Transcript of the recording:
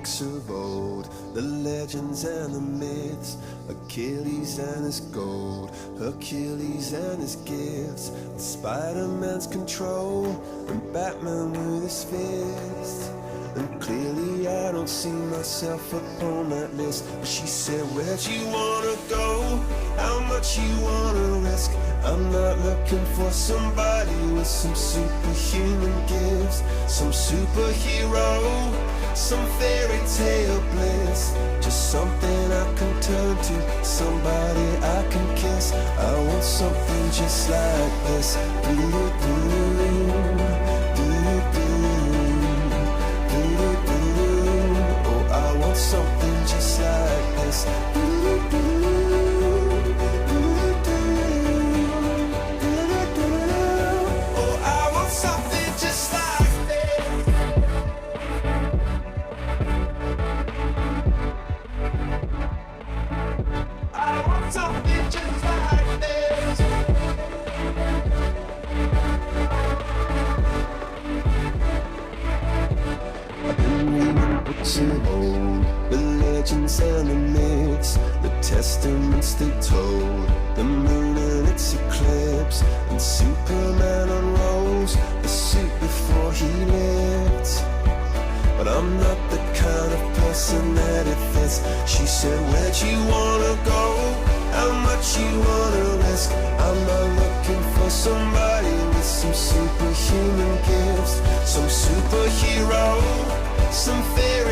books of old, the legends and the myths, Achilles and his gold, Hercules and his gifts, Spider-Man's control, and Batman with his fist. And clearly I don't see myself upon that list. But she said, where'd you wanna go? How much you wanna risk? I'm not looking for somebody with some superhuman gifts, some superhero, some fairy tale bliss. Just something I can turn to, somebody I can kiss. I want something just like this. Oh, I want something just like this. Oh, I want something just like this. I want something just like this. I've been reading books of old, the legends and the myths, the testaments they told, the moon and its eclipse, and Superman unrolls the suit before he lived. But I'm not the kind of person that it fits. She said, where'd you wanna go? How much you wanna risk? I'm not looking for somebody with some superhuman gifts, some superhero, some fairy